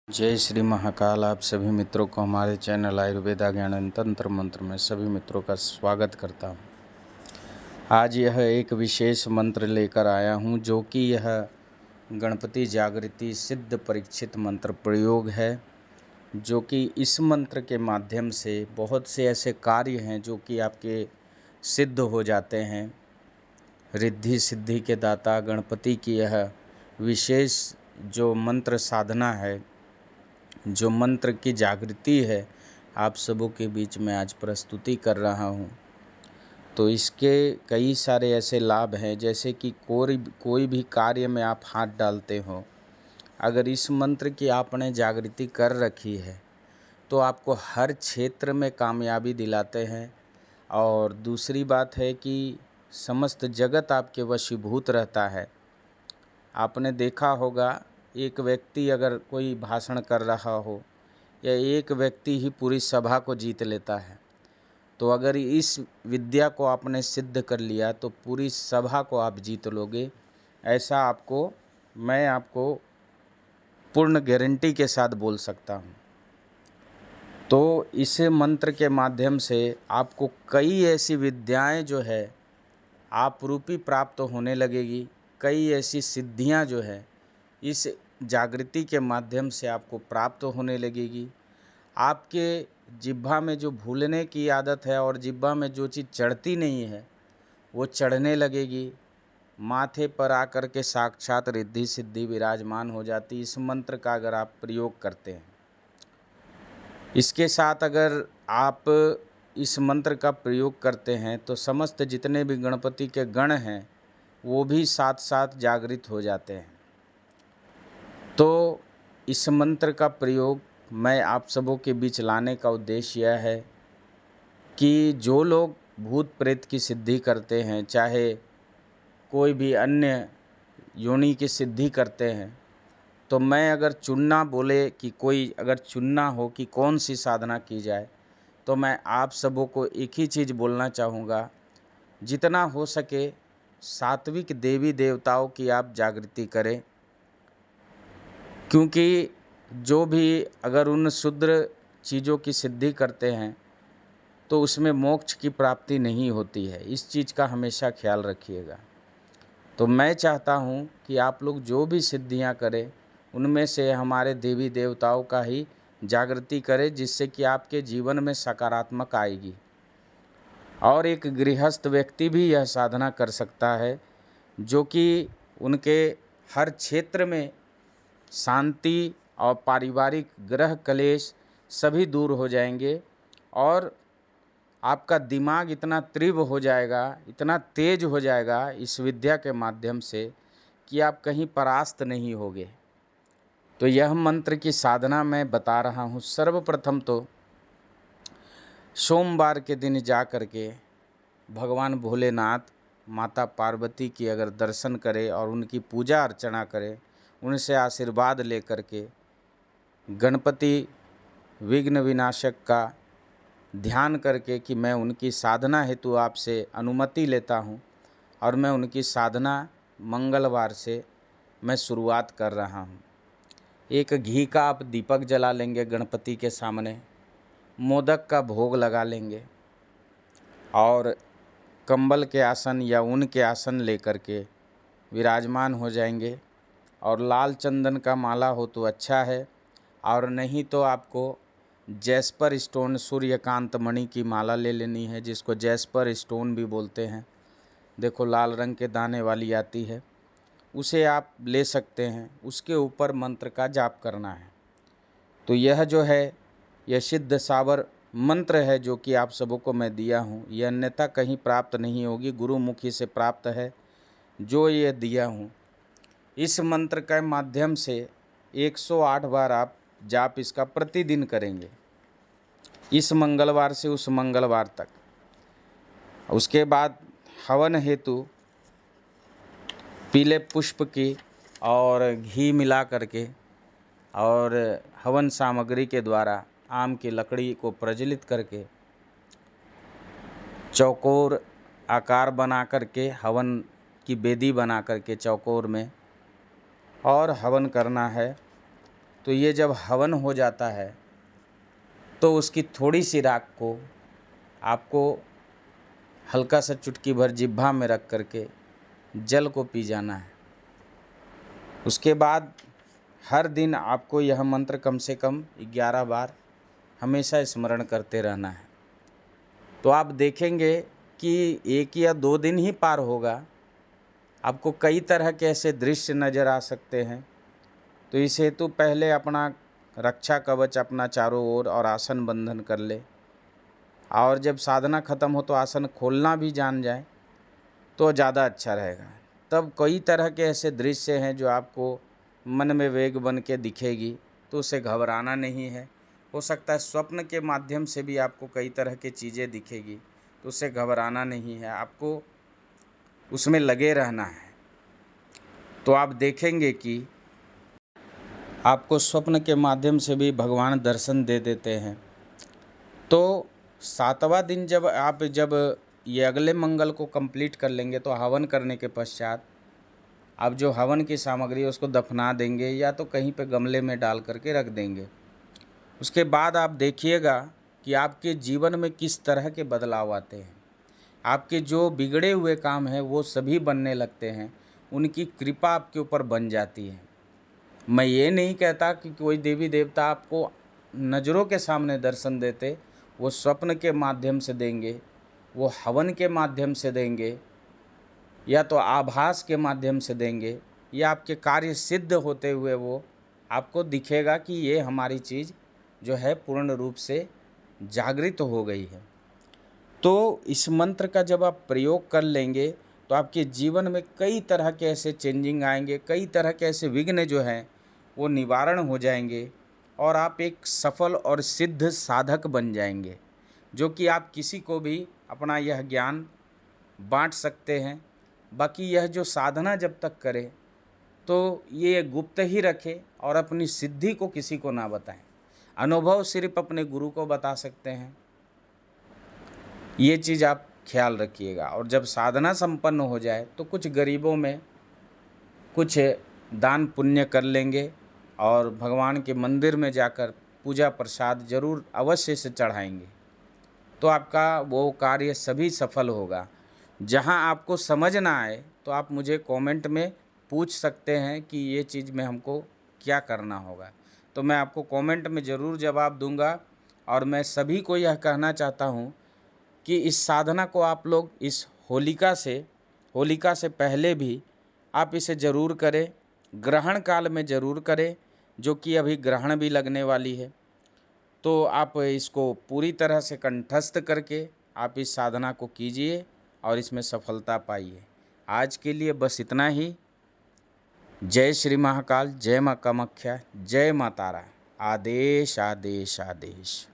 जय श्री महाकाल। आप सभी मित्रों को हमारे चैनल आयुर्वेदा ज्ञान एवं तंत्र मंत्र में सभी मित्रों का स्वागत करता हूँ। आज यह एक विशेष मंत्र लेकर आया हूँ जो कि यह गणपति जागृति सिद्ध परीक्षित मंत्र प्रयोग है, जो कि इस मंत्र के माध्यम से बहुत से ऐसे कार्य हैं जो कि आपके सिद्ध हो जाते हैं। रिद्धि सिद्धि के दाता गणपति की यह विशेष जो मंत्र साधना है, जो मंत्र की जागृति है, आप सबों के बीच में आज प्रस्तुति कर रहा हूँ। तो इसके कई सारे ऐसे लाभ हैं, जैसे कि कोई भी कार्य में आप हाथ डालते हो, अगर इस मंत्र की आपने जागृति कर रखी है तो आपको हर क्षेत्र में कामयाबी दिलाते हैं। और दूसरी बात है कि समस्त जगत आपके वशीभूत रहता है। आपने देखा होगा, एक व्यक्ति अगर कोई भाषण कर रहा हो या एक व्यक्ति ही पूरी सभा को जीत लेता है, तो अगर इस विद्या को आपने सिद्ध कर लिया तो पूरी सभा को आप जीत लोगे। ऐसा मैं आपको पूर्ण गारंटी के साथ बोल सकता हूँ। तो इस मंत्र के माध्यम से आपको कई ऐसी विद्याएं जो है आप रूपी प्राप्त होने लगेगी। कई ऐसी सिद्धियां जो है इस जागृति के माध्यम से आपको प्राप्त होने लगेगी। आपके जिह्वा में जो भूलने की आदत है और जिह्वा में जो चीज़ चढ़ती नहीं है वो चढ़ने लगेगी। माथे पर आकर के साक्षात रिद्धि सिद्धि विराजमान हो जाती इस मंत्र का अगर आप प्रयोग करते हैं। इसके साथ अगर आप इस मंत्र का प्रयोग करते हैं तो समस्त जितने भी गणपति के गण हैं वो भी साथ साथ जागृत हो जाते हैं। तो इस मंत्र का प्रयोग मैं आप सबों के बीच लाने का उद्देश्य यह है कि जो लोग भूत प्रेत की सिद्धि करते हैं, चाहे कोई भी अन्य योनि की सिद्धि करते हैं, तो मैं अगर चुनना बोले कि कोई अगर चुनना हो कि कौन सी साधना की जाए, तो मैं आप सबों को एक ही चीज़ बोलना चाहूँगा, जितना हो सके सात्विक देवी देवताओं की आप जागृति करें। क्योंकि जो भी अगर उन शुद्र चीज़ों की सिद्धि करते हैं तो उसमें मोक्ष की प्राप्ति नहीं होती है। इस चीज़ का हमेशा ख्याल रखिएगा। तो मैं चाहता हूँ कि आप लोग जो भी सिद्धियाँ करें उनमें से हमारे देवी देवताओं का ही जागृति करें, जिससे कि आपके जीवन में सकारात्मक आएगी। और एक गृहस्थ व्यक्ति भी यह साधना कर सकता है, जो कि उनके हर क्षेत्र में शांति और पारिवारिक ग्रह कलेश सभी दूर हो जाएंगे और आपका दिमाग इतना तीव्र हो जाएगा, इतना तेज हो जाएगा इस विद्या के माध्यम से कि आप कहीं परास्त नहीं होगे। तो यह मंत्र की साधना मैं बता रहा हूँ। सर्वप्रथम तो सोमवार के दिन जा कर के भगवान भोलेनाथ, माता पार्वती की अगर दर्शन करें और उनकी पूजा अर्चना करें, उनसे आशीर्वाद लेकर के गणपति विघ्न विनाशक का ध्यान करके कि मैं उनकी साधना हेतु आपसे अनुमति लेता हूं और मैं उनकी साधना मंगलवार से मैं शुरुआत कर रहा हूं। एक घी का आप दीपक जला लेंगे गणपति के सामने, मोदक का भोग लगा लेंगे और कंबल के आसन या ऊन के आसन लेकर के विराजमान हो जाएंगे। और लाल चंदन का माला हो तो अच्छा है, और नहीं तो आपको जैस्पर स्टोन सूर्यकांत मणि की माला ले लेनी है, जिसको जैस्पर स्टोन भी बोलते हैं। देखो लाल रंग के दाने वाली आती है, उसे आप ले सकते हैं। उसके ऊपर मंत्र का जाप करना है। तो यह जो है यह सिद्ध सावर मंत्र है जो कि आप सबों को मैं दिया हूँ। यह अन्यथा कहीं प्राप्त नहीं होगी, गुरुमुखी से प्राप्त है जो ये दिया हूँ। इस मंत्र के माध्यम से 108 बार आप जाप इसका प्रतिदिन करेंगे, इस मंगलवार से उस मंगलवार तक। उसके बाद हवन हेतु पीले पुष्प की और घी मिला करके और हवन सामग्री के द्वारा आम की लकड़ी को प्रज्वलित करके चौकोर आकार बना करके हवन की वेदी बना करके चौकोर में और हवन करना है। तो ये जब हवन हो जाता है तो उसकी थोड़ी सी राख को आपको हल्का सा चुटकी भर जिह्वा में रख करके जल को पी जाना है। उसके बाद हर दिन आपको यह मंत्र कम से कम 11 बार हमेशा स्मरण करते रहना है। तो आप देखेंगे कि 1 या 2 दिन ही पार होगा, आपको कई तरह के ऐसे दृश्य नज़र आ सकते हैं। तो इस हेतु पहले अपना रक्षा कवच अपना चारों ओर और आसन बंधन कर ले, और जब साधना ख़त्म हो तो आसन खोलना भी जान जाए तो ज़्यादा अच्छा रहेगा। तब कई तरह के ऐसे दृश्य हैं जो आपको मन में वेग बन के दिखेगी, तो उसे घबराना नहीं है। हो सकता है स्वप्न के माध्यम से भी आपको कई तरह की चीज़ें दिखेगी, तो उससे घबराना नहीं है, आपको उसमें लगे रहना है। तो आप देखेंगे कि आपको स्वप्न के माध्यम से भी भगवान दर्शन दे देते हैं। तो 7वां दिन जब ये अगले मंगल को कंप्लीट कर लेंगे तो हवन करने के पश्चात आप जो हवन की सामग्री है उसको दफना देंगे या तो कहीं पे गमले में डाल करके रख देंगे। उसके बाद आप देखिएगा कि आपके जीवन में किस तरह के बदलाव आते हैं। आपके जो बिगड़े हुए काम हैं वो सभी बनने लगते हैं, उनकी कृपा आपके ऊपर बन जाती है। मैं ये नहीं कहता कि कोई देवी देवता आपको नज़रों के सामने दर्शन देते, वो स्वप्न के माध्यम से देंगे, वो हवन के माध्यम से देंगे, या तो आभास के माध्यम से देंगे, या आपके कार्य सिद्ध होते हुए वो आपको दिखेगा कि ये हमारी चीज़ जो है पूर्ण रूप से जागृत हो गई है। तो इस मंत्र का जब आप प्रयोग कर लेंगे तो आपके जीवन में कई तरह के ऐसे चेंजिंग आएंगे, कई तरह के ऐसे विघ्न जो हैं वो निवारण हो जाएंगे, और आप एक सफल और सिद्ध साधक बन जाएंगे, जो कि आप किसी को भी अपना यह ज्ञान बांट सकते हैं। बाकी यह जो साधना जब तक करें तो ये गुप्त ही रखें और अपनी सिद्धि को किसी को ना बताएं। अनुभव सिर्फ अपने गुरु को बता सकते हैं, ये चीज़ आप ख्याल रखिएगा। और जब साधना संपन्न हो जाए तो कुछ गरीबों में कुछ दान पुण्य कर लेंगे, और भगवान के मंदिर में जाकर पूजा प्रसाद जरूर अवश्य से चढ़ाएंगे, तो आपका वो कार्य सभी सफल होगा। जहाँ आपको समझ ना आए तो आप मुझे कमेंट में पूछ सकते हैं कि ये चीज़ में हमको क्या करना होगा, तो मैं आपको कमेंट में ज़रूर जवाब दूंगा। और मैं सभी को यह कहना चाहता हूँ कि इस साधना को आप लोग इस होलिका से पहले भी आप इसे ज़रूर करें, ग्रहण काल में ज़रूर करें, जो कि अभी ग्रहण भी लगने वाली है। तो आप इसको पूरी तरह से कंठस्थ करके आप इस साधना को कीजिए और इसमें सफलता पाइए। आज के लिए बस इतना ही। जय श्री महाकाल, जय माँ कामाख्या, जय माँ तारा। आदेश आदेश आदेश।